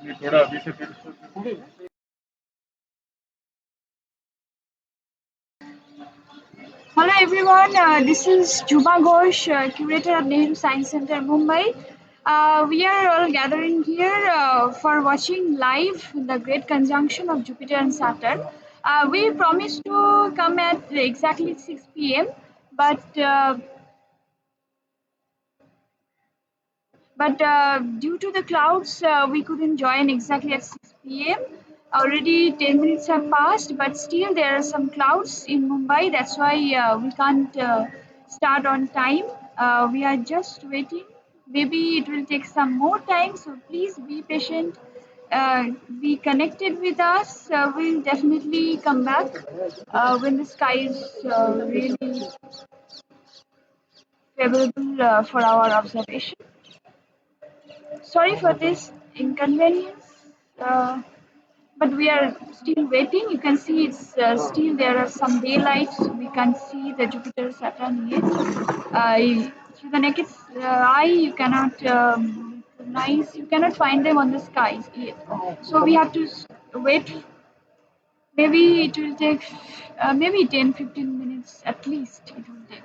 ये थोड़ा अभी से फिर Hello everyone, this is Juba Ghosh, curator at Nehru Science Center, Mumbai. We are all gathering here for watching live the great conjunction of Jupiter and Saturn. We promised to come at exactly 6 p.m., but due to the clouds, we couldn't join exactly at 6 p.m. Already 10 minutes have passed, but still there are some clouds in Mumbai. That's why we can't start on time. We are just waiting. Maybe it will take some more time, so please be patient. Be connected with us. We'll definitely come back when the sky is really favorable for our observation. Sorry for this inconvenience, uh, but we are still waiting. You can see it's still there are some daylights. We can see the Jupiter Saturn yet. Through the naked eye, you cannot recognize. You cannot find them on the skies yet. So we have to wait. Maybe it will take maybe 10-15 minutes at least. It will take.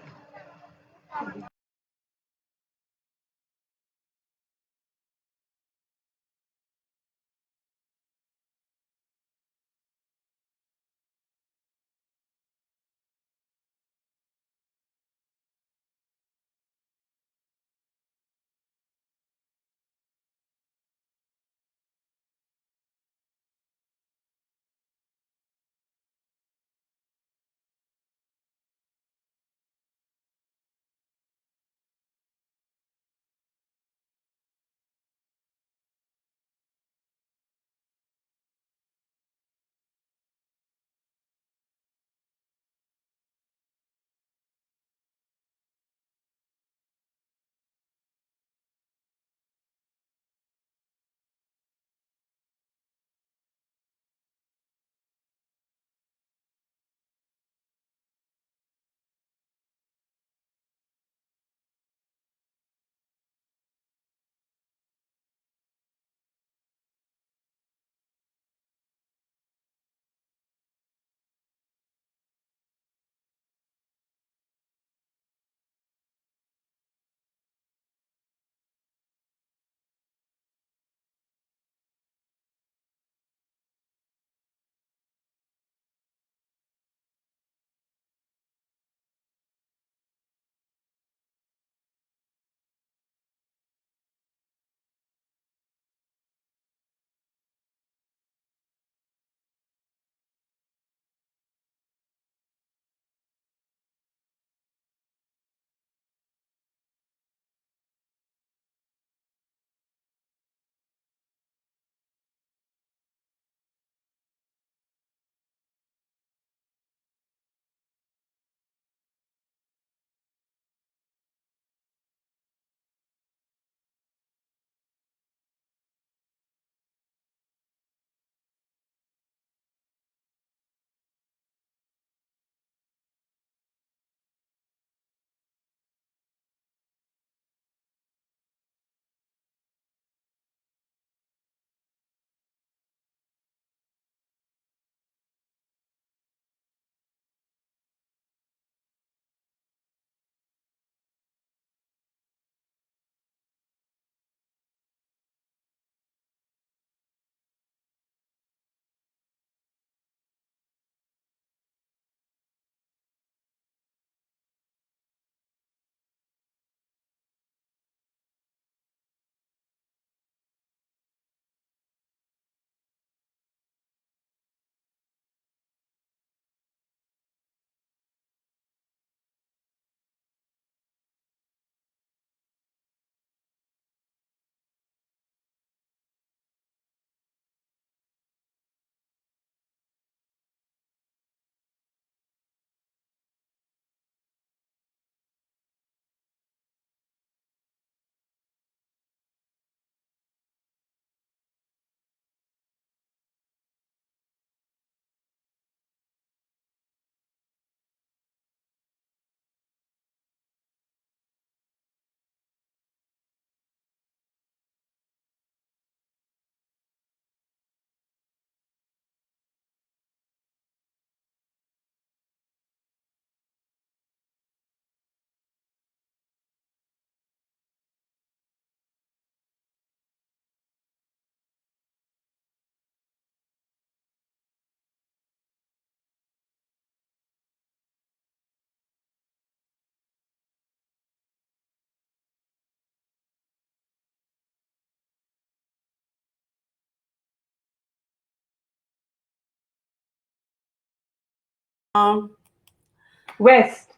West.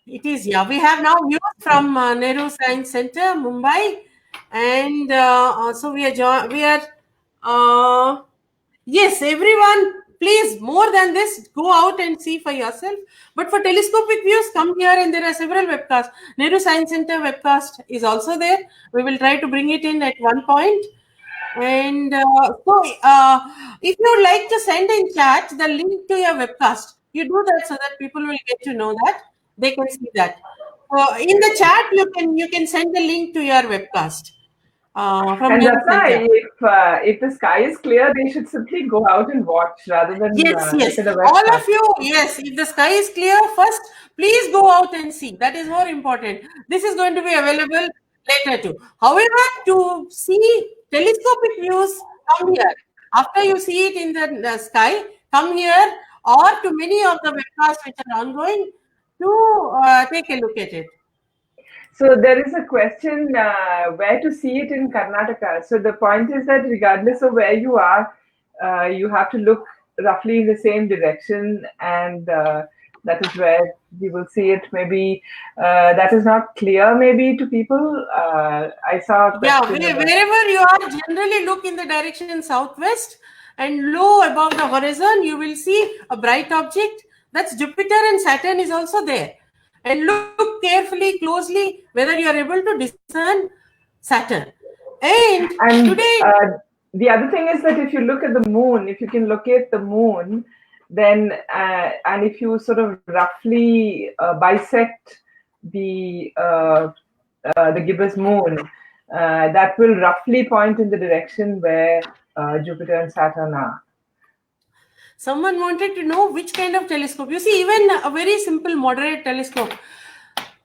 It is, yeah. We have now views from Nehru Science Center, Mumbai, and also we are. Yes, everyone, please, more than this, go out and see for yourself. But for telescopic views, come here, and there are several webcasts. Nehru Science Center webcast is also there. We will try to bring it in at one point. And if you would like to send in chat the link to your webcast, you do that so that people will get to know that they can see that. In the chat, you can send the link to your webcast from And Nehru that's why Center. if the sky is clear, they should simply go out and watch rather than Yes, yes. look at the All webcast. of you, yes. If the sky is clear, first, please go out and see. That is more important. This is going to be available later too. However, to see telescopic views, come here. After you see it in the sky, come here or to many of the webcasts which are ongoing to take a look at it. So there is a question where to see it in Karnataka. So the point is that regardless of where you are, you have to look roughly in the same direction, and that is where you will see it. Maybe that is not clear, maybe to people. I saw a question. Yeah, wherever you are, generally look in the direction southwest, and low above the horizon, you will see a bright object. That's Jupiter, and Saturn is also there. And look carefully, closely, whether you are able to discern Saturn. And today, the other thing is that if you look at the moon, if you can locate the moon, then and if you sort of roughly bisect the gibbous moon, that will roughly point in the direction where Jupiter and Saturn are. Someone wanted to know which kind of telescope. You see, even a very simple moderate telescope.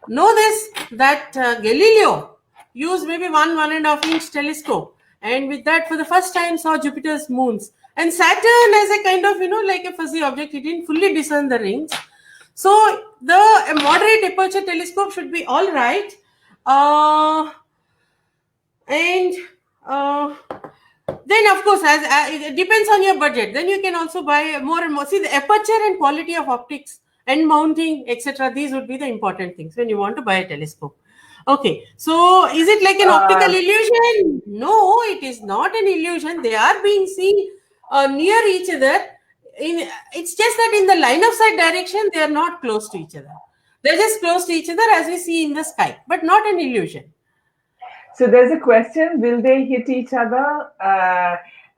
Know this, that Galileo used maybe 1.5 inch telescope, and with that for the first time saw Jupiter's moons. And Saturn as a kind of, like a fuzzy object, he didn't fully discern the rings. So a moderate aperture telescope should be all right. Then of course, as it depends on your budget, then you can also buy more and more. See, the aperture and quality of optics and mounting, etc. These would be the important things when you want to buy a telescope. Okay, so is it like an optical illusion? No, it is not an illusion. They are being seen near each other. It's just that in the line of sight direction, they are not close to each other. They're just close to each other as we see in the sky, but not an illusion. So there's a question: will they hit each other?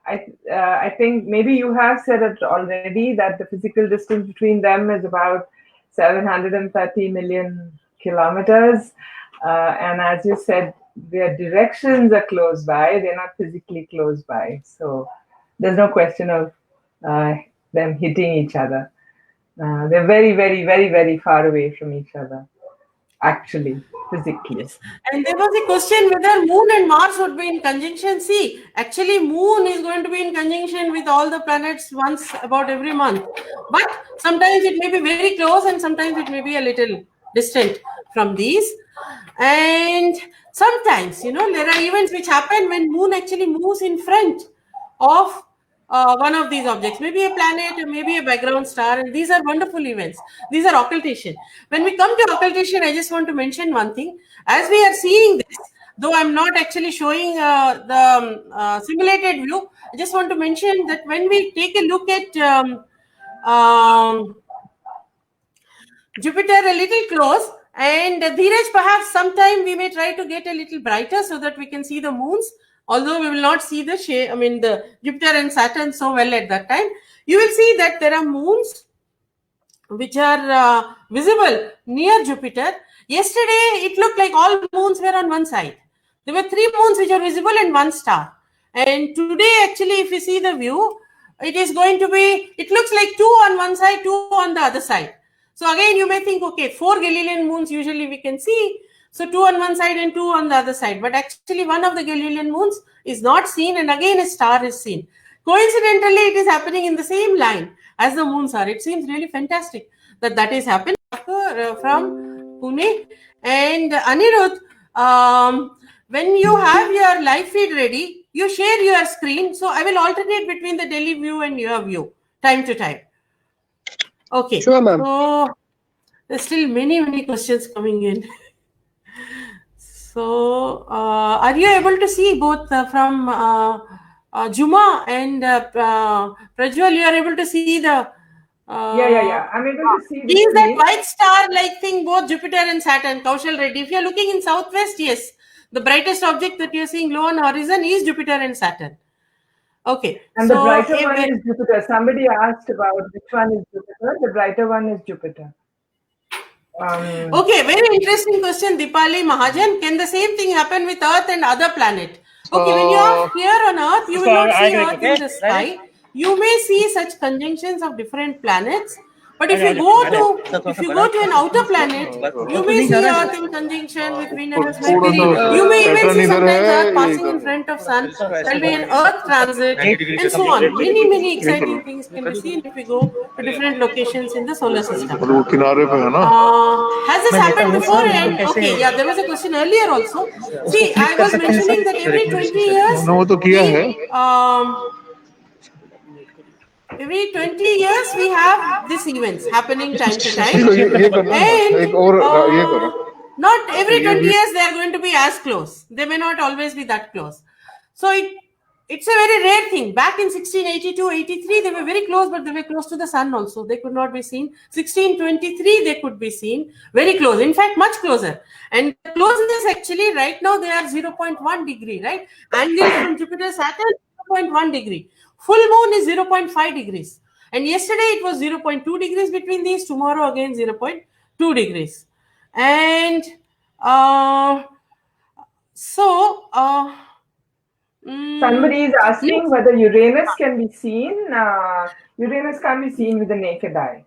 I think maybe you have said it already that the physical distance between them is about 730 million kilometers, and as you said, their directions are close by. They're not physically close by, so there's no question of them hitting each other. They're very, very, very, very far away from each other, actually, physically. Yes. And there was a question whether Moon and Mars would be in conjunction. See, actually Moon is going to be in conjunction with all the planets once about every month. But sometimes it may be very close and sometimes it may be a little distant from these. And sometimes, there are events which happen when Moon actually moves in front of one of these objects, maybe a planet or maybe a background star, and these are wonderful events. These are occultation. When we come to occultation, I just want to mention one thing. As we are seeing this, though I'm not actually showing the simulated view, I just want to mention that when we take a look at Jupiter a little close, and Dheeraj, perhaps sometime we may try to get a little brighter so that we can see the moons. Although we will not see the Jupiter and Saturn so well at that time, you will see that there are moons which are visible near Jupiter. Yesterday, it looked like all moons were on one side. There were 3 moons which are visible and 1 star. And today, actually, if you see the view, it is going to be, it looks like 2 on one side, 2 on the other side. So again, you may think, okay, 4 Galilean moons usually we can see. So 2 on one side and 2 on the other side. But actually one of the Galilean moons is not seen, and again a star is seen. Coincidentally, it is happening in the same line as the moons are. It seems really fantastic that is happening from Pune. And Anirudh, when you have your live feed ready, you share your screen. So I will alternate between the daily view and your view time to time. Okay. Sure, ma'am. So there's still many questions coming in. So are you able to see both from Juma and Prajwal? You are able to see the. Yeah. I'm able to see the Is that screen. white star-like thing both Jupiter and Saturn? Kaushal Reddy. If you are looking in southwest, yes, the brightest object that you are seeing low on horizon is Jupiter and Saturn. Okay. And the brighter one is Jupiter. Somebody asked about which one is Jupiter. The brighter one is Jupiter. Okay, very interesting question, Dipali Mahajan. Can the same thing happen with Earth and other planet? Okay, when you are here on Earth, you will not see Earth in the sky. You may see such conjunctions of different planets. But if you go to an outer planet, you may see Earth in conjunction with Venus, Mercury. You may even see sometimes Earth passing in front of Sun. There will be an Earth transit and so on. Many exciting things can be seen if we go to different locations in the solar system. Has this happened before? And okay, yeah, there was a question earlier also. See, I was mentioning that every 20 years we have these events happening time to time, and not every 20 years they are going to be as close. They may not always be that close. So it's a very rare thing. Back in 1682, 83, they were very close, but they were close to the sun also. They could not be seen. 1623, they could be seen very close. In fact, much closer. And the closeness actually right now they are 0.1 degree, right? Angle from Jupiter Saturn 0.1 degree. Full moon is 0.5 degrees. And yesterday it was 0.2 degrees between these. Tomorrow again 0.2 degrees. And somebody is asking whether Uranus can be seen. Uranus can be seen with the naked eye.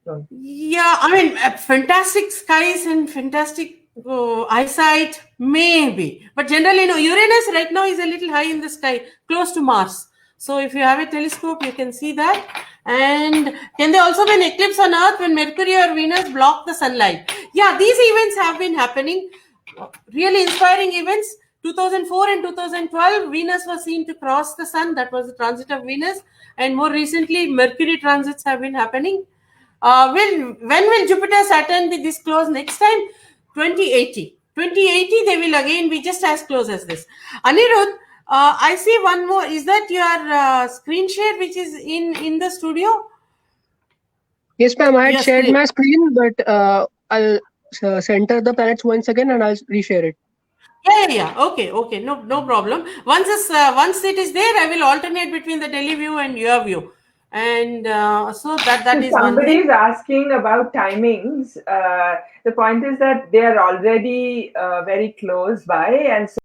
So. Yeah, I mean, fantastic skies and fantastic eyesight, maybe. But generally, no. Uranus right now is a little high in the sky, close to Mars. So if you have a telescope, you can see that. And can there also be an eclipse on Earth when Mercury or Venus block the sunlight? Yeah, these events have been happening. Really inspiring events. 2004 and 2012, Venus was seen to cross the sun. That was the transit of Venus. And more recently, Mercury transits have been happening. When will Jupiter Saturn be this close next time? 2080. 2080, they will again be just as close as this. Anirudh, I see one more. Is that your screen share which is in the studio? Yes, ma'am. I had shared my screen, but I'll center the planets once again and I'll reshare it. Yeah. Okay. No problem. Once it is there, I will alternate between the Delhi view and your view. And so that is one thing. Somebody is asking about timings. The point is that they are already very close by, and so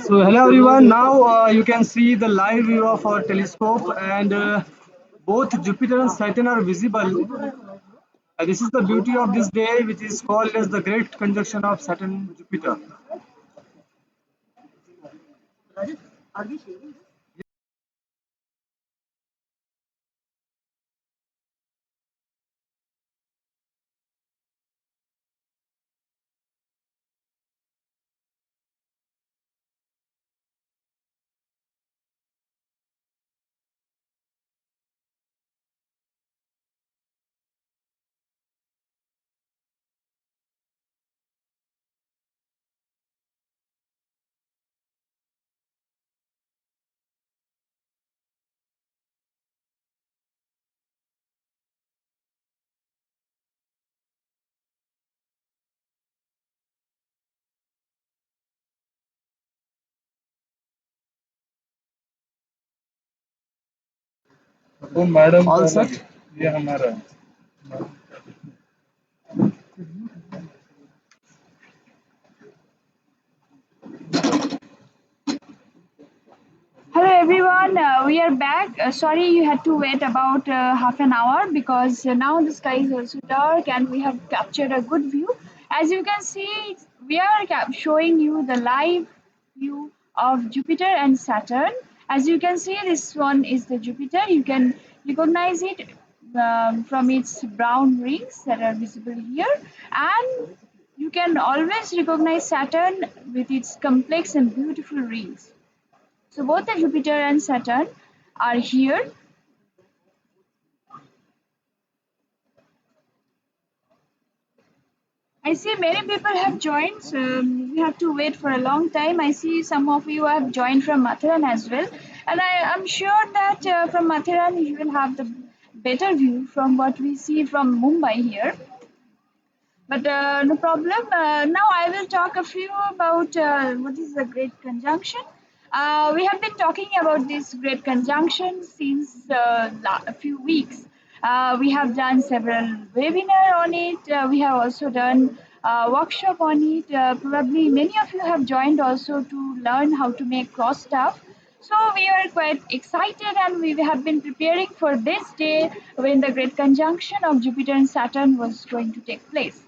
So hello everyone. Now you can see the live view of our telescope, and both Jupiter and Saturn are visible. This is the beauty of this day, which is called as the Great Conjunction of Saturn and Jupiter. वो madam All set? ये हमारा Hello everyone, we are back. Sorry you had to wait about half an hour because now the sky is also dark and we have captured a good view. As you can see, we are showing you the live view of Jupiter and Saturn. As you can see, this one is the Jupiter. You can recognize it from its brown rings that are visible here, and you can always recognize Saturn with its complex and beautiful rings. So both the Jupiter and Saturn are here. I see many people have joined, so we have to wait for a long time. I see some of you have joined from Matharan as well. And I am sure that from Matharan you will have the better view from what we see from Mumbai here. But no problem. Now I will talk a few about what is the Great Conjunction. We have been talking about this Great Conjunction since a few weeks. We have done several webinar on it. We have also done a workshop on it. Probably many of you have joined also to learn how to make cross stuff. So we are quite excited and we have been preparing for this day when the Great Conjunction of Jupiter and Saturn was going to take place.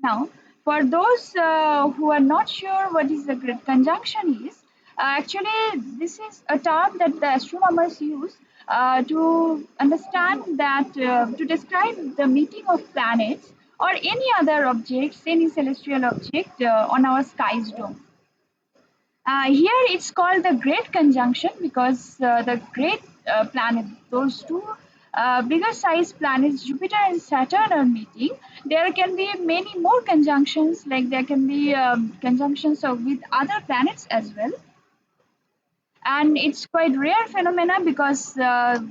Now, for those who are not sure what is the Great Conjunction is, actually this is a term that the astronomers use to understand that to describe the meeting of planets or any other objects, any celestial object on our sky's dome. Here it's called the Great Conjunction because the great planet, those two bigger size planets, Jupiter and Saturn, are meeting. There can be many more conjunctions, like there can be conjunctions with other planets as well. And it's quite rare phenomena because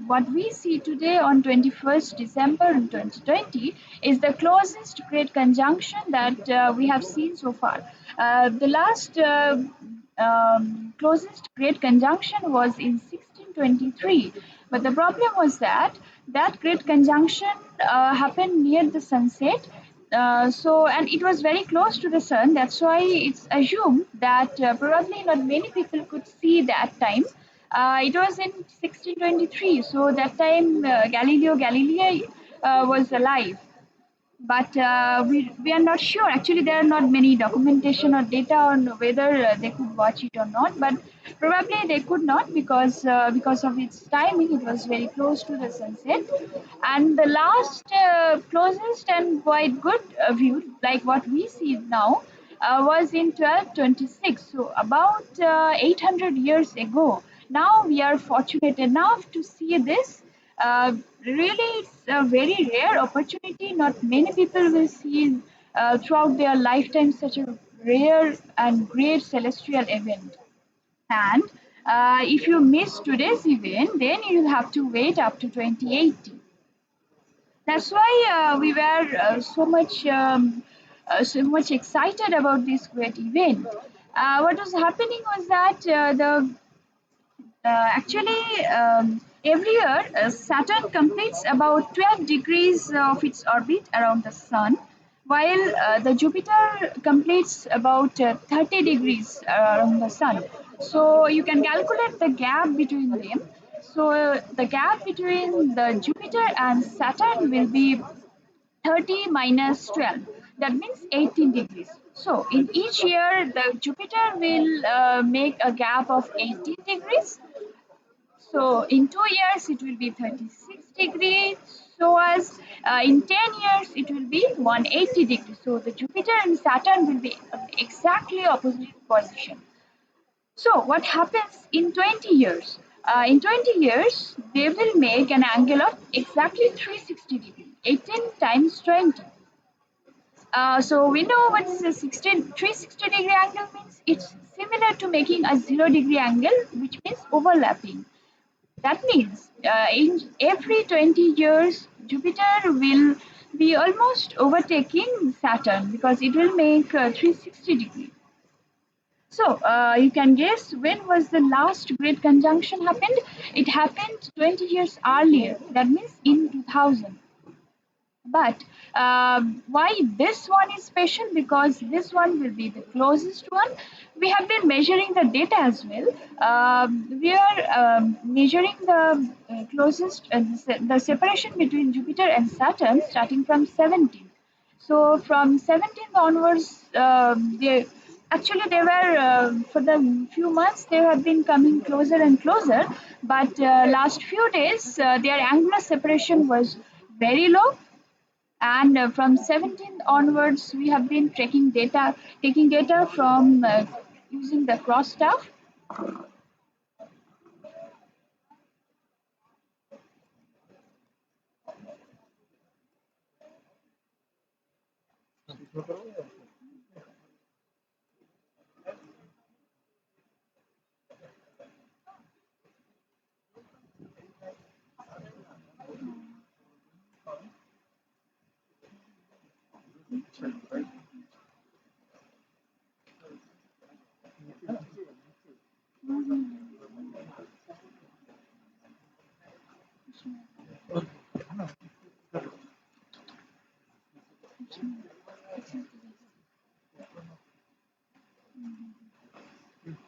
what we see today on 21st December 2020 is the closest great conjunction that we have seen so far. The last closest great conjunction was in 1623, but the problem was that that great conjunction happened near the sunset. And it was very close to the sun. That's why it's assumed that probably not many people could see that time. It was in 1623, so that time Galileo Galilei was alive, but we are not sure. Actually, there are not many documentation or data on whether they could watch it or not, but probably they could not because of its timing. It was very close to the sunset. And the last closest and quite good view, like what we see now, was in 1226, so about 800 years ago. Now we are fortunate enough to see this. Really, it's a very rare opportunity. Not many people will see throughout their lifetime such a rare and great celestial event. And if you miss today's event, then you'll have to wait up to 2080. That's why we were so much excited about this great event. What was happening was that every year Saturn completes about 12 degrees of its orbit around the Sun, while the Jupiter completes about 30 degrees around the Sun. So you can calculate the gap between them. So the gap between the Jupiter and Saturn will be 30 minus 12. That means 18 degrees. So in each year, the Jupiter will make a gap of 18 degrees. So in 2 years, it will be 36 degrees. So as in 10 years, it will be 180 degrees. So the Jupiter and Saturn will be exactly opposite position. So what happens in 20 years? In 20 years, they will make an angle of exactly 360 degrees. 18 times 20. So we know what is a 360 degree angle means. It's similar to making a 0 degree angle, which means overlapping. That means in every 20 years, Jupiter will be almost overtaking Saturn because it will make 360 degree. So you can guess when was the last great conjunction happened? It happened 20 years earlier. That means in 2000. But why this one is special? Because this one will be the closest one. We have been measuring the data as well. We are measuring the closest, the separation between Jupiter and Saturn starting from 17th. So from 17th onwards, they were for the few months they have been coming closer and closer. But last few days, their angular separation was very low, and from 17th onwards we have been taking data from using the cross stuff.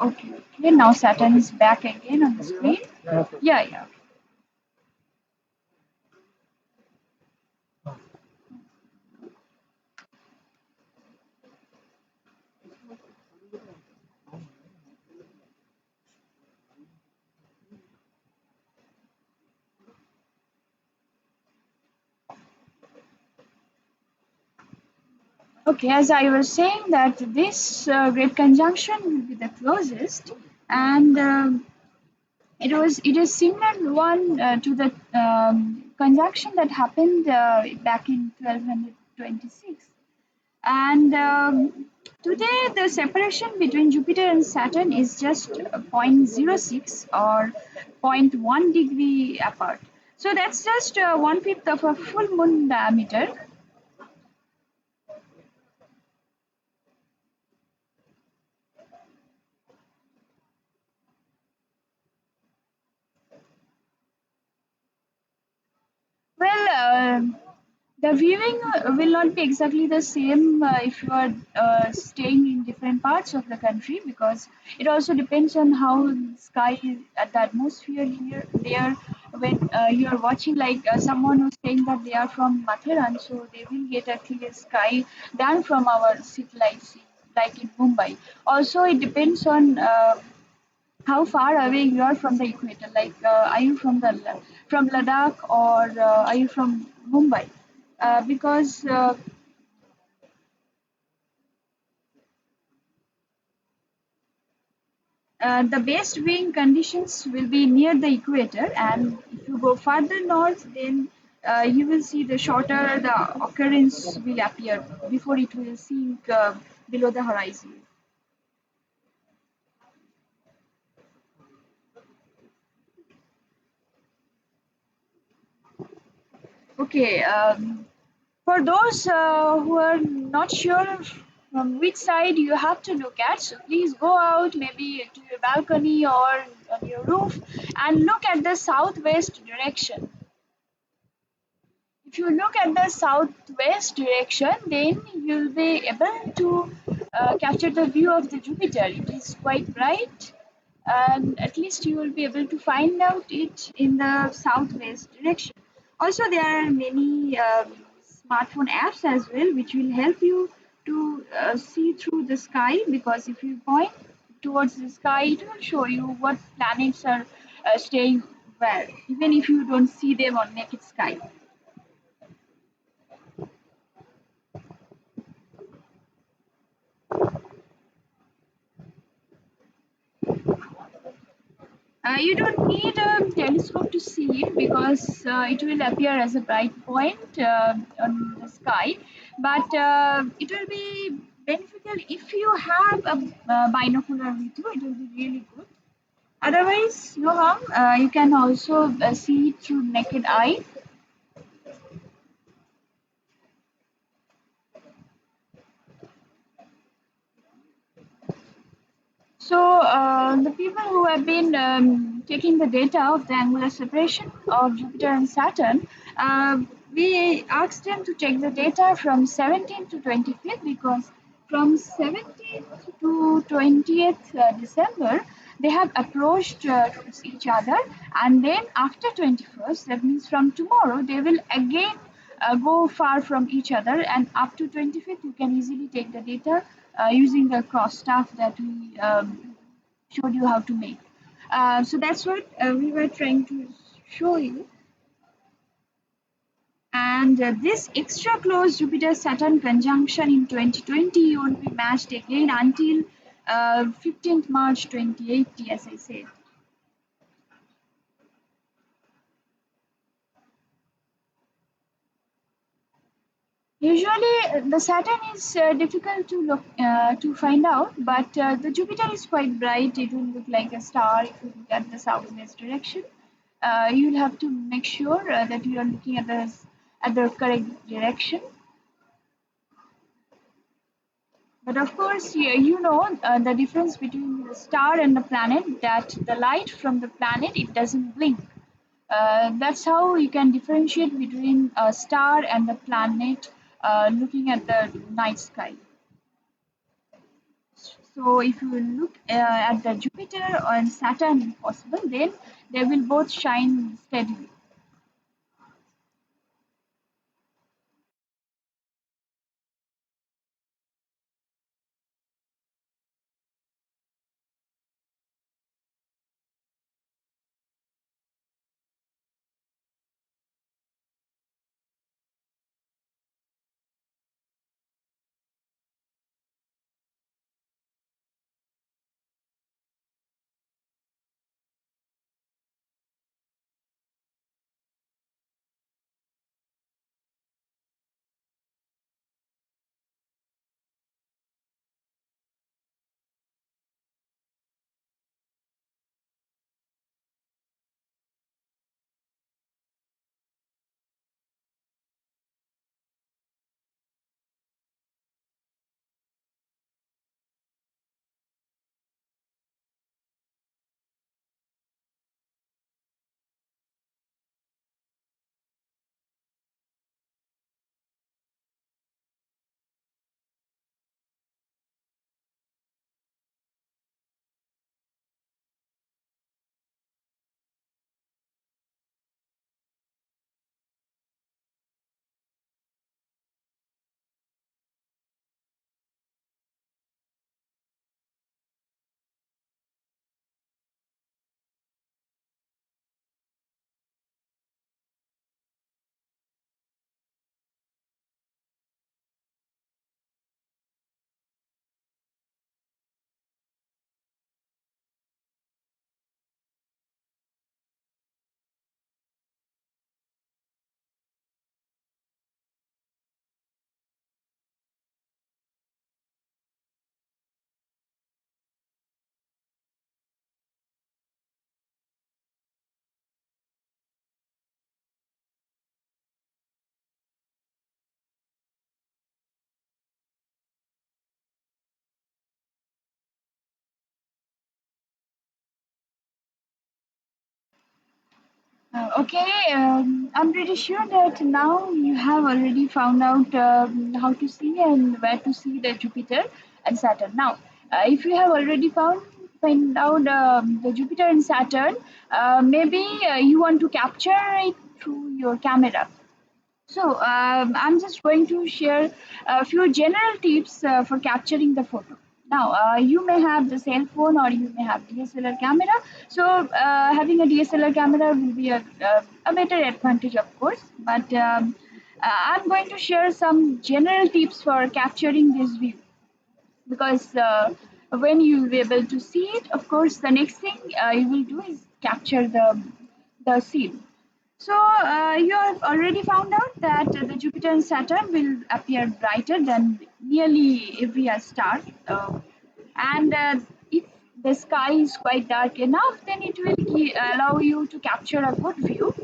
Okay, now Saturn is back again on the screen. Yeah. Okay, as I was saying that this great conjunction will be the closest, and it is similar one to the conjunction that happened back in 1226. And today, the separation between Jupiter and Saturn is just zero point zero 0.06 or zero point 0.1 degree apart. So that's just one fifth of a full moon diameter. Well, the viewing will not be exactly the same if you are staying in different parts of the country, because it also depends on how the sky is at the atmosphere here there. When you are watching, like someone who's saying that they are from Matharan, so they will get a clear sky than from our satellites like in Mumbai. Also, it depends on how far away you are from the equator. Like, are you from Ladakh, or are you from Mumbai? Because the best viewing conditions will be near the equator, and if you go further north, then you will see the shorter the occurrence will appear before it will sink below the horizon. Okay, for those who are not sure from which side you have to look at, so please go out maybe to your balcony or on your roof and look at the southwest direction. If you look at the southwest direction, then you'll be able to capture the view of the Jupiter. It is quite bright, and at least you will be able to find out it in the southwest direction. Also, there are many smartphone apps as well, which will help you to see through the sky, because if you point towards the sky, it will show you what planets are staying where, even if you don't see them on naked sky. You don't need a telescope to see it, because it will appear as a bright point on the sky. But it will be beneficial if you have a binocular with you. It will be really good. Otherwise, no harm. You can also see it through naked eye. So the people who have been taking the data of the angular separation of Jupiter and Saturn, we asked them to take the data from 17th to 25th, because from 17th to 20th December, they have approached towards each other, and then after 21st, that means from tomorrow, they will again go far from each other, and up to 25th you can easily take the data using the cross stuff that we showed you how to make. So that's what we were trying to show you. And this extra close Jupiter Saturn conjunction in 2020 won't be matched again until 15th March 2080, as I said. Usually, the Saturn is difficult to look to find out, but the Jupiter is quite bright. It will look like a star if you look at the southwest direction. You'll have to make sure that you are looking at the correct direction. But of course, you know the difference between the star and the planet. That the light from the planet, it doesn't blink. That's how you can differentiate between a star and a planet looking at the night sky. So if you look at the Jupiter and Saturn if possible, then they will both shine steadily. Okay, I'm pretty sure that now you have already found out how to see and where to see the Jupiter and Saturn. Now, if you have already find out the Jupiter and Saturn, maybe you want to capture it through your camera. So I'm just going to share a few general tips for capturing the photo. Now you may have the cell phone or you may have DSLR camera. So having a DSLR camera will be a better advantage, of course. But I'm going to share some general tips for capturing this view because when you will be able to see it, of course, the next thing you will do is capture the scene. So you have already found out that the Jupiter and Saturn will appear brighter than nearly every star. And if the sky is quite dark enough, then it will allow you to capture a good view.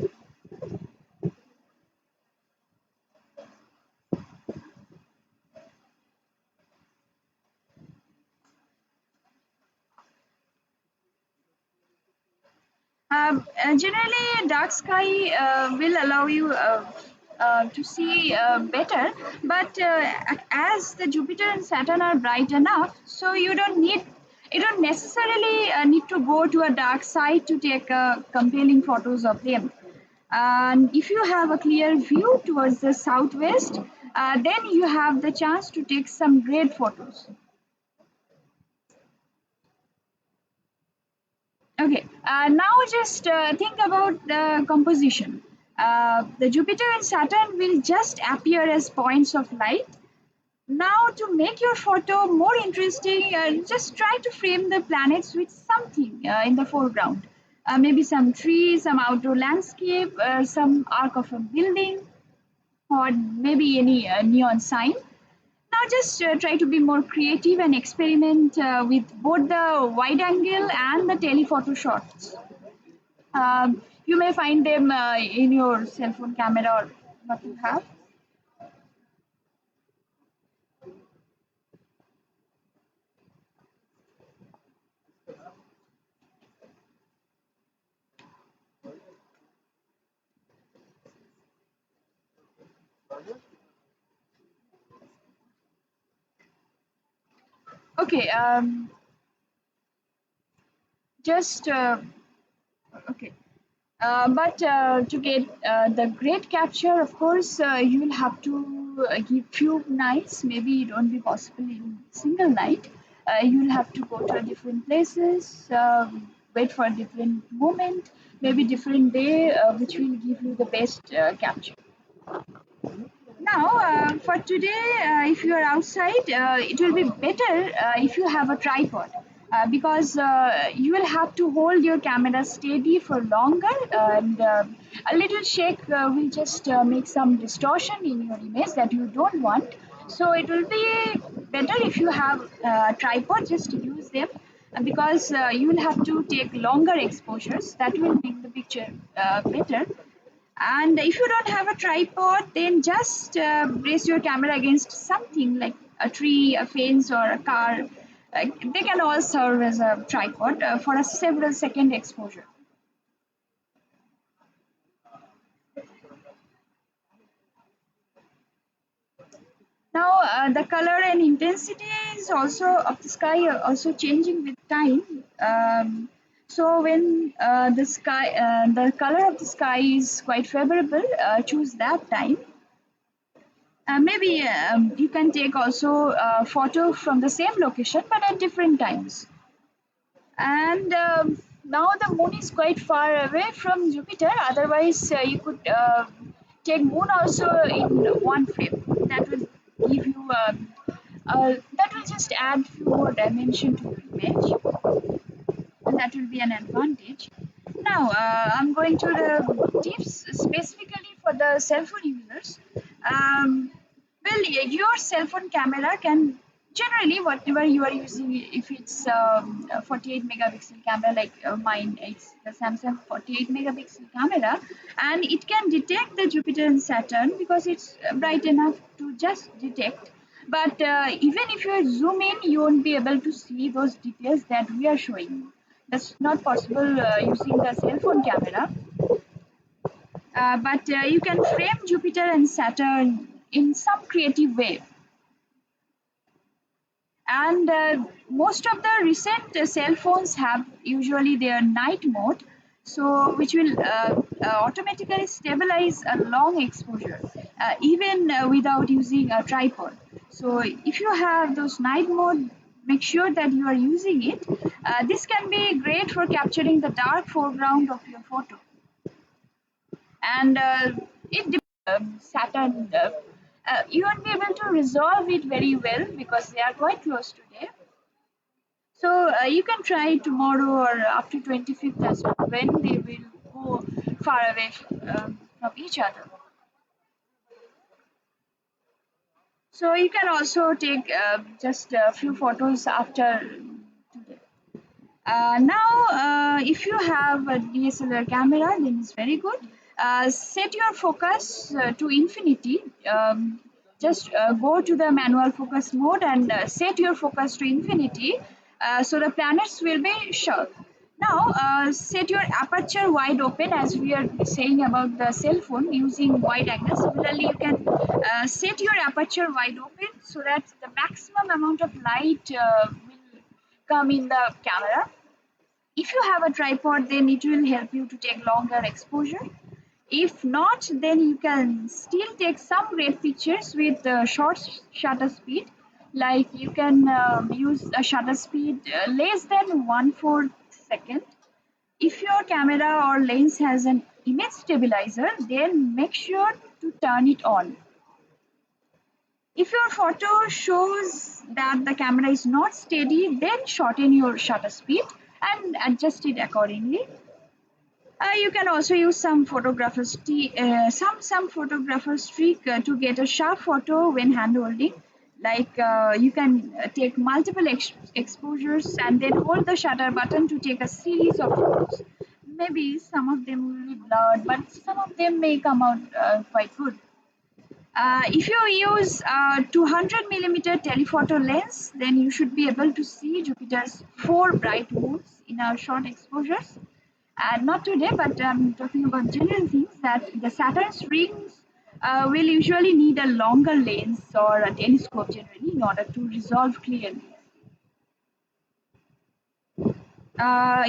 Generally, dark sky will allow you to see better, but as the Jupiter and Saturn are bright enough, so you don't necessarily need to go to a dark side to take compelling photos of them. And if you have a clear view towards the southwest, then you have the chance to take some great photos. Okay, now just think about the composition. The Jupiter and Saturn will just appear as points of light. Now, to make your photo more interesting, just try to frame the planets with something in the foreground. Maybe some trees, some outdoor landscape, some arc of a building, or maybe any neon sign. Now just try to be more creative and experiment with both the wide angle and the telephoto shots. You may find them in your cell phone camera or what you have. Okay, just okay. But to get the great capture, of course, you will have to give few nights. Maybe it won't be possible in single night. You will have to go to different places, wait for a different moment, maybe different day, which will give you the best capture. Now, for today, if you are outside, it will be better if you have a tripod because you will have to hold your camera steady for longer and a little shake will just make some distortion in your image that you don't want. So it will be better if you have a tripod, just use them because you will have to take longer exposures that will make the picture better. And if you don't have a tripod, then just brace your camera against something like a tree, a fence, or a car. They can all serve as a tripod for a several second exposure. Now, the color and intensity is also of the sky are also changing with time. So when the color of the sky is quite favorable, choose that time. Maybe you can take also a photo from the same location but at different times. And now the moon is quite far away from Jupiter. Otherwise, you could take moon also in one frame. That will give you that will just add few more dimension to your image, and that will be an advantage. Now I'm going to the tips specifically for the cell phone users. Well, your cell phone camera can generally whatever you are using, if it's a 48 megapixel camera like mine, it's the Samsung 48 megapixel camera, and it can detect the Jupiter and Saturn because it's bright enough to just detect. But even if you zoom in, you won't be able to see those details that we are showing you. That's not possible using the cell phone camera. but you can frame Jupiter and Saturn in some creative way. And most of the recent cell phones have usually their night mode, so which will automatically stabilize a long exposure, even without using a tripod. So if you have those night mode, make sure that you are using it. This can be great for capturing the dark foreground of your photo. And Saturn, you won't be able to resolve it very well because they are quite close today. So you can try tomorrow or after 25th as well, when they will go far away from each other. So you can also take just a few photos after today. Now, if you have a DSLR camera, then it's very good. Set your focus to infinity. Just go to the manual focus mode and set your focus to infinity, so the planets will be sharp. Now, set your aperture wide open, as we are saying about the cell phone using wide angle. Similarly, you can set your aperture wide open so that the maximum amount of light will come in the camera. If you have a tripod, then it will help you to take longer exposure. If not, then you can still take some great pictures with short shutter speed. Like you can use a shutter speed less than 1/4 second. If your camera or lens has an image stabilizer, then make sure to turn it on. If your photo shows that the camera is not steady, then shorten your shutter speed and adjust it accordingly. You can also use some photographers trick to get a sharp photo when hand holding. Like you can take multiple exposures and then hold the shutter button to take a series of photos. Maybe some of them will be blurred, but some of them may come out quite good. If you use a 200mm telephoto lens, then you should be able to see Jupiter's 4 bright moons in our short exposures. And not today, but I'm talking about general things, that the Saturn's rings will usually need a longer lens or a telescope generally in order to resolve clearly.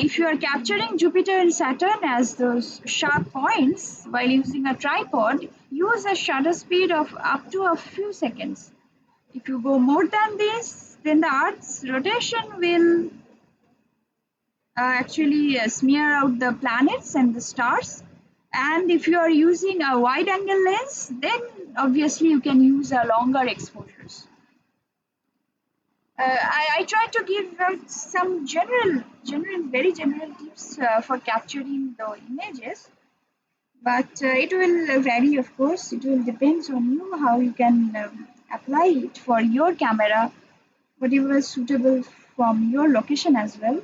If you are capturing Jupiter and Saturn as those sharp points while using a tripod, use a shutter speed of up to a few seconds. If you go more than this, then the Earth's rotation will actually smear out the planets and the stars. And if you are using a wide angle lens, then obviously you can use longer exposures. I try to give some very general tips for capturing the images, but it will vary, of course. It will depend on you how you can apply it for your camera, whatever is suitable from your location as well.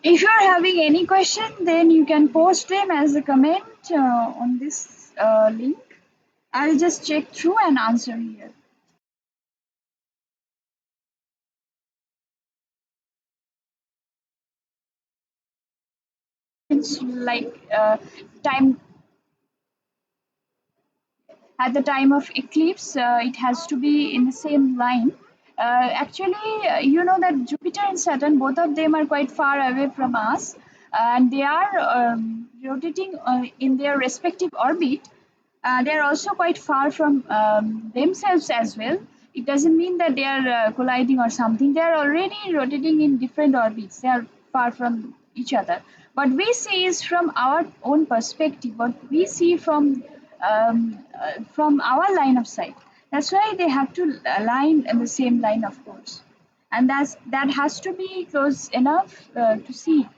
If you are having any question, then you can post them as a comment on this link. I'll just check through and answer here. means like time at the time of eclipse, it has to be in the same line. Actually, you know that Jupiter and Saturn, both of them are quite far away from us, and they are rotating in their respective orbit. They are also quite far from themselves as well. It doesn't mean that they are colliding or something. They are already rotating in different orbits. They are far from each other. What we see is from our own perspective. What we see from our line of sight. That's why they have to align in the same line, of course, and that has to be close enough to see.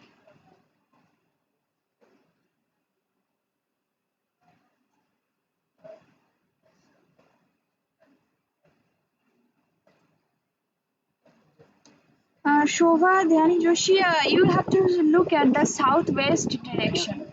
Shobha, Dhyani Joshi, you have to look at the southwest direction.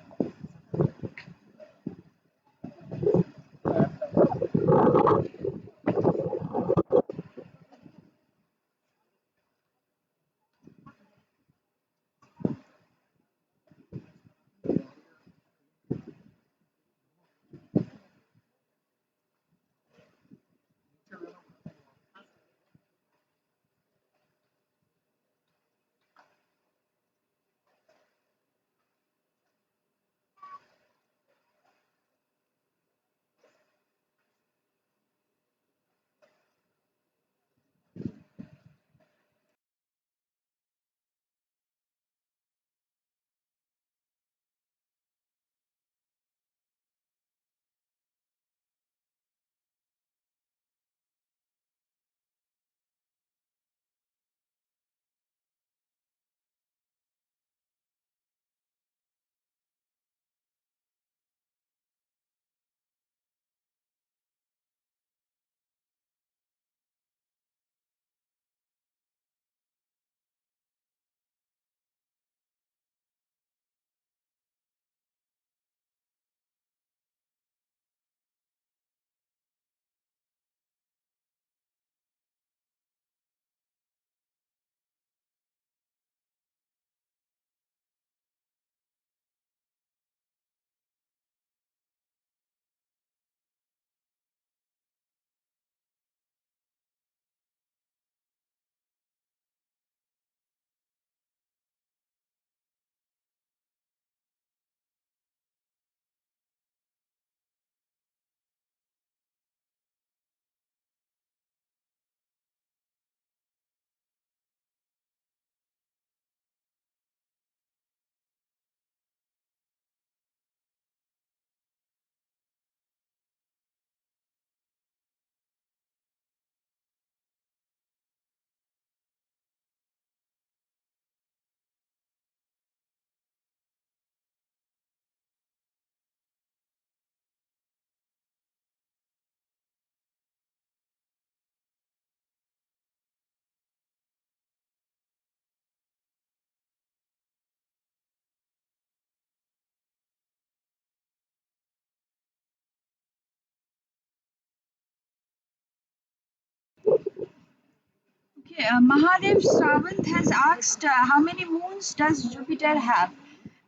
Okay, Mahadev Sawant has asked how many moons does Jupiter have?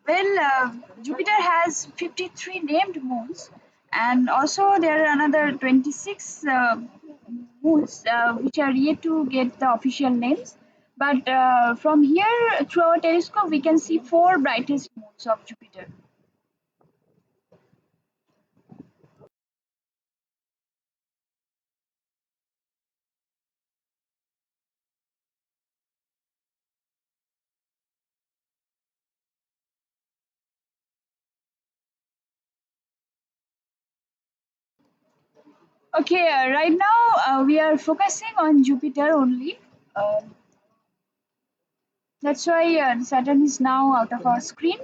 Well, Jupiter has 53 named moons, and also there are another 26 moons which are yet to get the official names. But from here, through our telescope, we can see four brightest moons of Jupiter. Okay, right now we are focusing on Jupiter only. That's why Saturn is now out of our screen.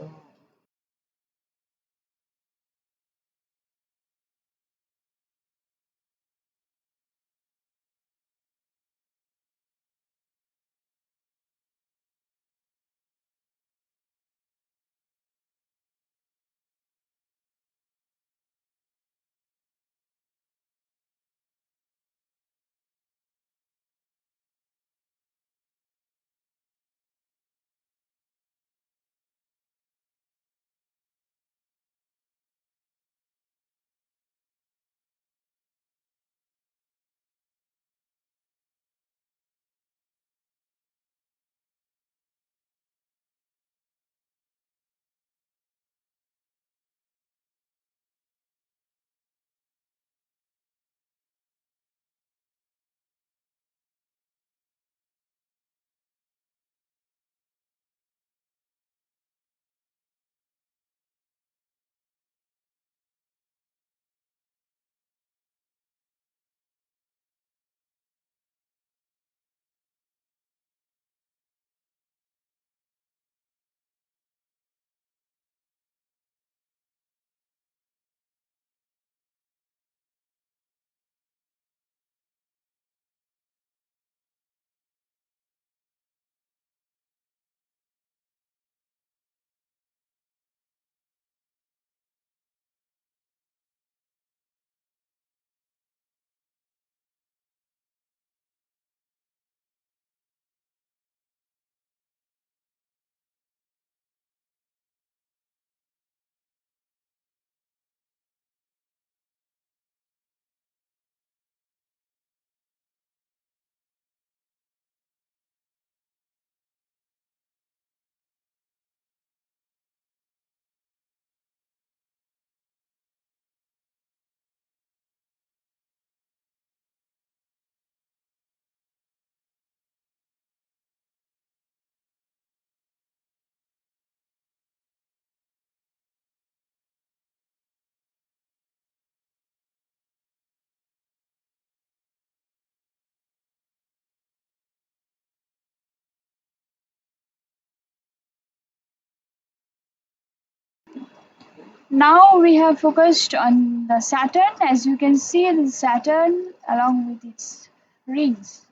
Now we have focused on the Saturn. As you can see, the Saturn along with its rings.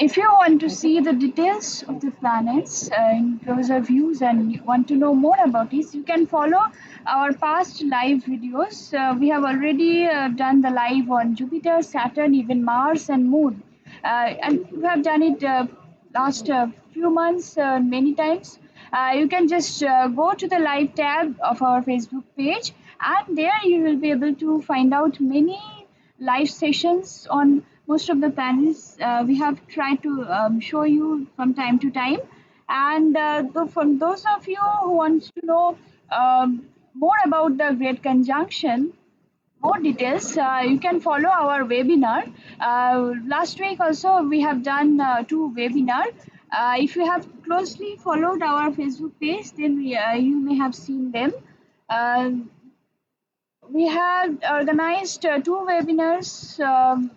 If you want to see the details of the planets in closer views and you want to know more about it, you can follow our past live videos. We have already done the live on Jupiter, Saturn, even Mars and Moon. And we have done it last few months many times. You can just go to the live tab of our Facebook page, and there you will be able to find out many live sessions on most of the panels. We have tried to show you from time to time. And from those of you who want to know more about the Great Conjunction, more details, you can follow our webinar. Last week also we have done two webinar. If you have closely followed our Facebook page, then you may have seen them. Uh, we have organized two webinars,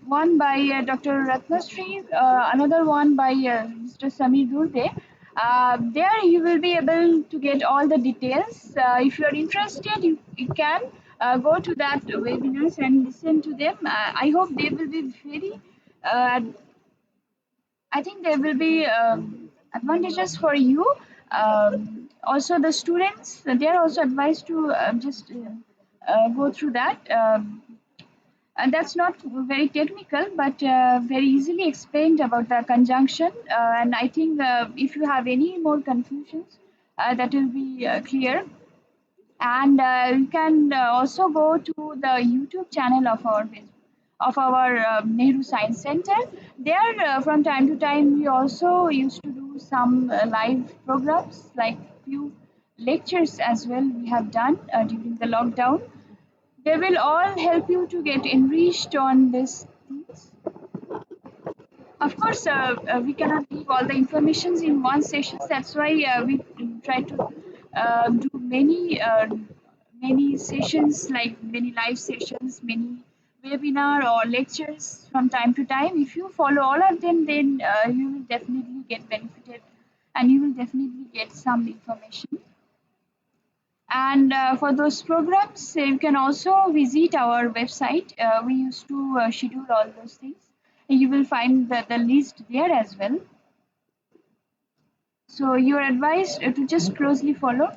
one by Dr. Ratnasri, another one by Mr. Samir Durbe. There you will be able to get all the details. If you are interested, you can go to that webinars and listen to them. I hope they will be very, I think there will be advantages for you. Also, the students, they are also advised to just go through that. And that's not very technical, but very easily explained about the conjunction. And I think if you have any more confusions, that will be clear. And you can also go to the YouTube channel of our Nehru Science Center. There, from time to time, we also used to do some live programs, like few lectures as well. We have done during the lockdown. They will all help you to get enriched on these things. Of course, we cannot give all the informations in one session. That's why we try to do many sessions, like many live sessions, many webinar or lectures from time to time. If you follow all of them, then you will definitely get benefited, and you will definitely get some information. And for those programs, you can also visit our website. We used to schedule all those things. You will find the list there as well. So you are advised to just closely follow.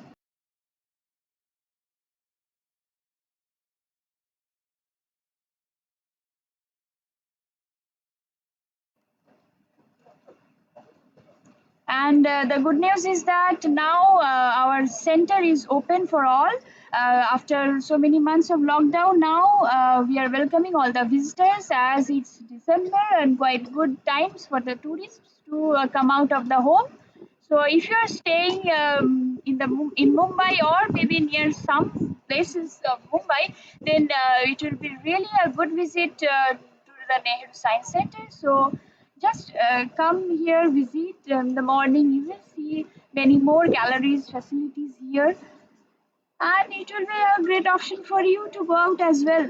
And the good news is that now our center is open for all. After so many months of lockdown, now we are welcoming all the visitors, as it's December and quite good times for the tourists to come out of the home. So if you are staying in Mumbai or maybe near some places of Mumbai, then it will be really a good visit to the Nehru Science Center. So just come here, visit in the morning. You will see many more galleries, facilities here, and it will be a great option for you to go out as well.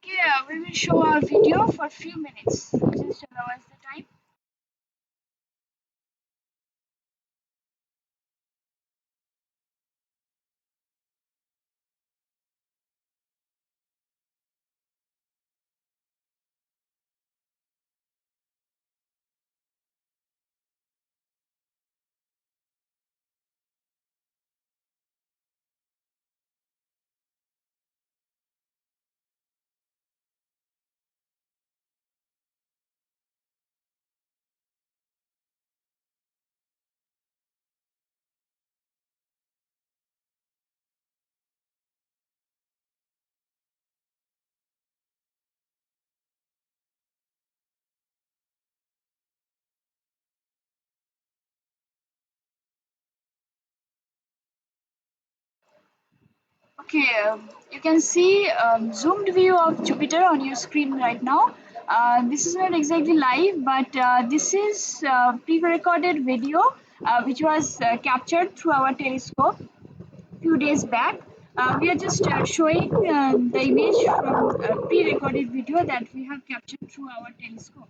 Okay, we will show our video for a few minutes. Just allow us the time. Okay, you can see zoomed view of Jupiter on your screen right now. This is not exactly live, but this is pre-recorded video which was captured through our telescope few days back. We are just showing the image from a pre-recorded video that we have captured through our telescope.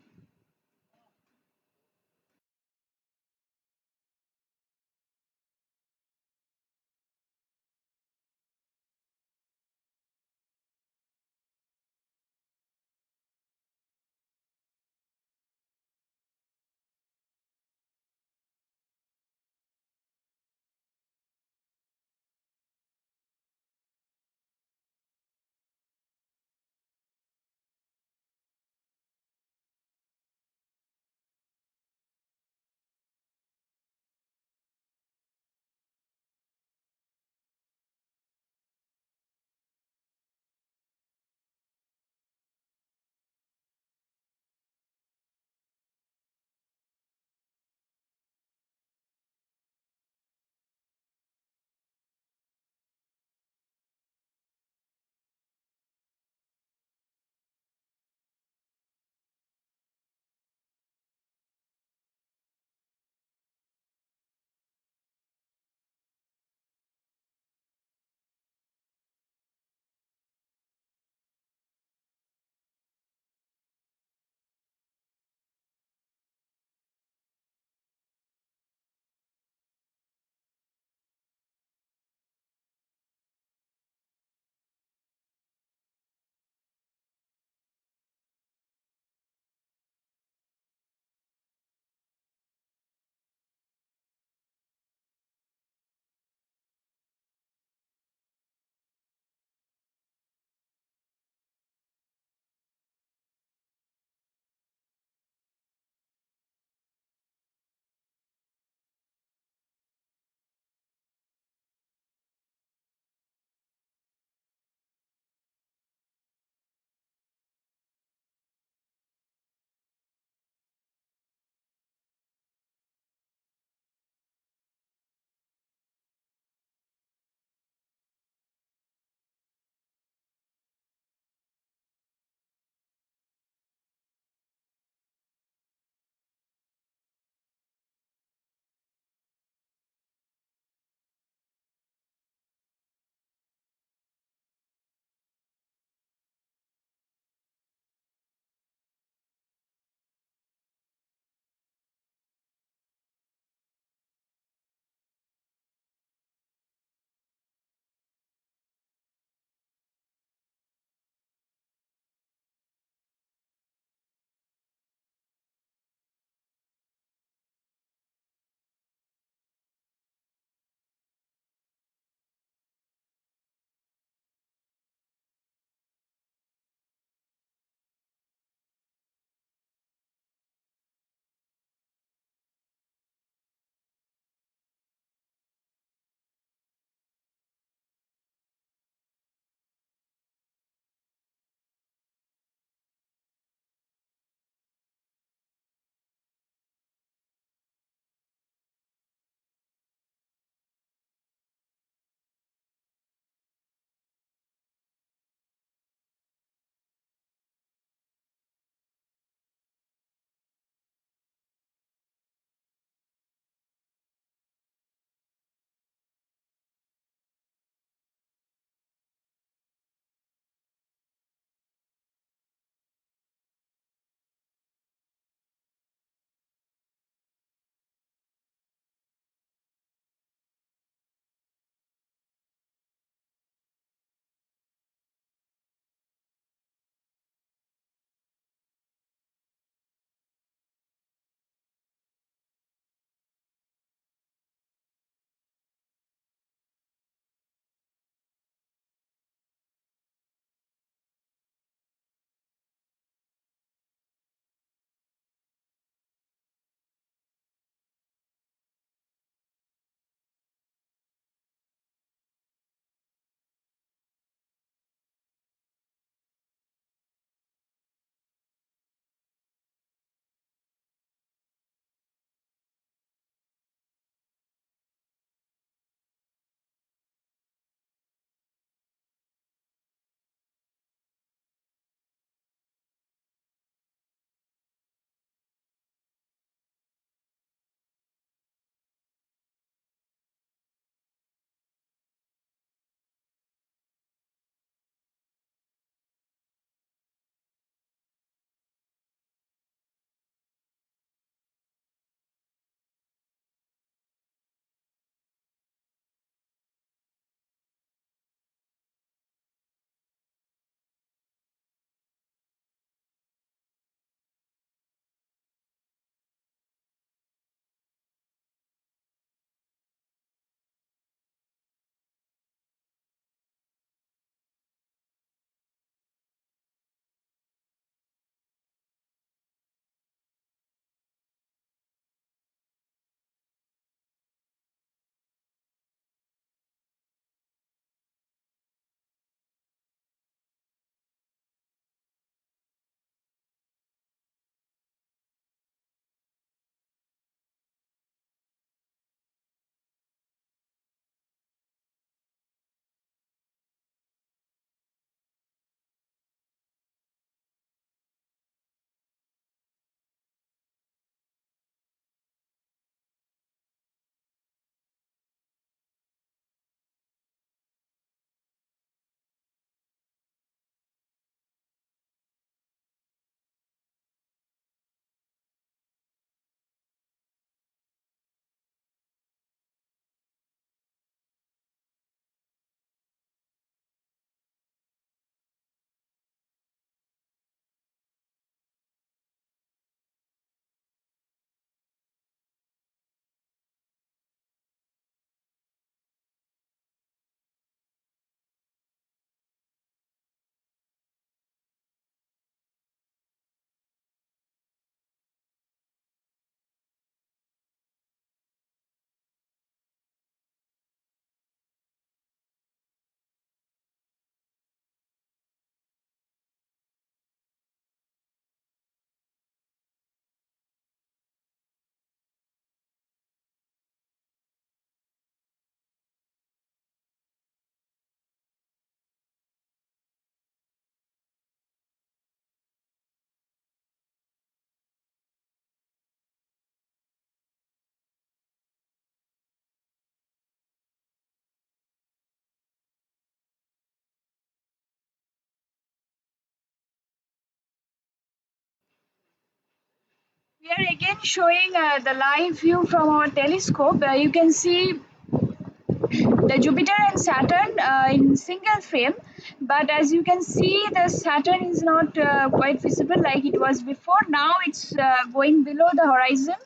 We are again showing the live view from our telescope. You can see the Jupiter and Saturn in single frame, but as you can see, the Saturn is not quite visible like it was before. Now it's going below the horizon,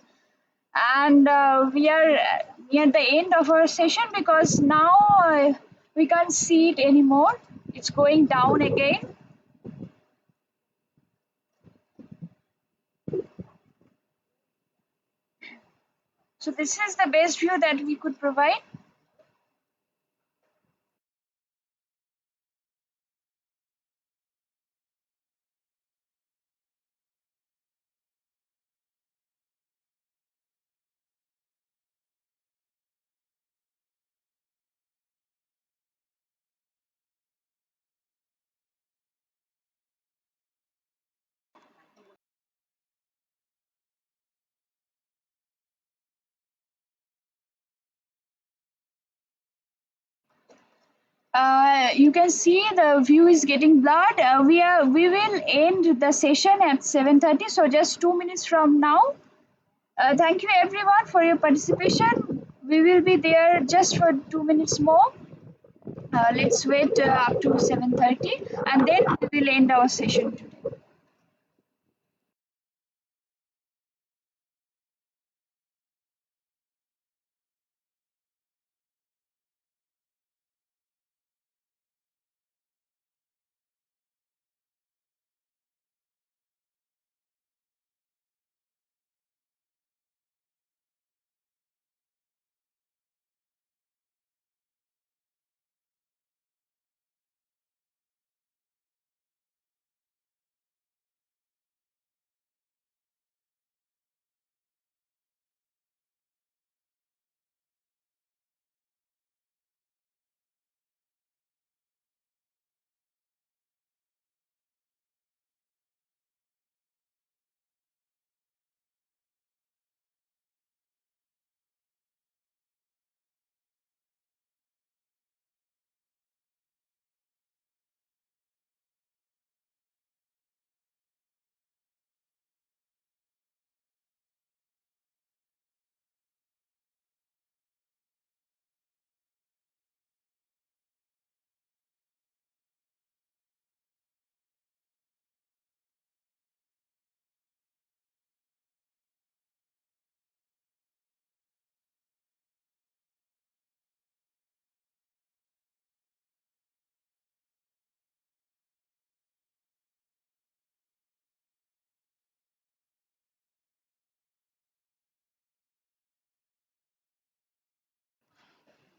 and we are near the end of our session because now we can't see it anymore. It's going down again. So this is the best view that we could provide. You can see the view is getting blurred. We will end the session at 7:30, so just 2 minutes from now. Thank you everyone for your participation. We will be there just for 2 minutes more. Let's wait up to 7:30, and then we will end our session today.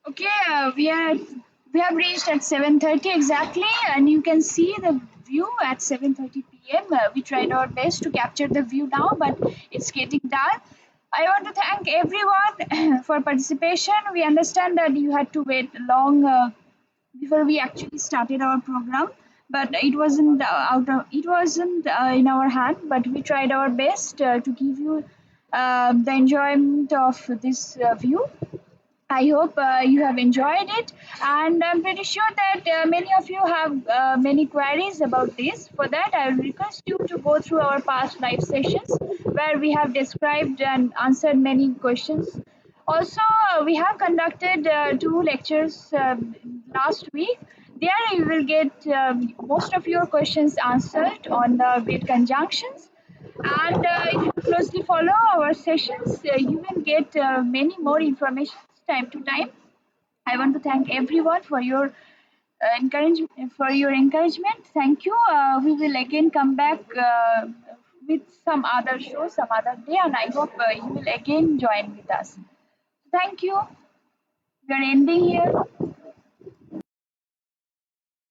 Okay, we have reached at 7:30 exactly, and you can see the view at 7:30 p.m. We tried our best to capture the view now, but it's getting dark. I want to thank everyone for participation. We understand that you had to wait long before we actually started our program, but it wasn't in our hand. But we tried our best to give you the enjoyment of this view. I hope you have enjoyed it, and I'm pretty sure that many of you have many queries about this. For that, I will request you to go through our past live sessions where we have described and answered many questions. Also, we have conducted 2 lectures last week. There, you will get most of your questions answered on the great conjunctions. And if you closely follow our sessions, you will get many more information time to time. I want to thank everyone for your encouragement. Thank you. We will again come back with some other show some other day, and I hope you will again join with us. Thank you. We are ending here.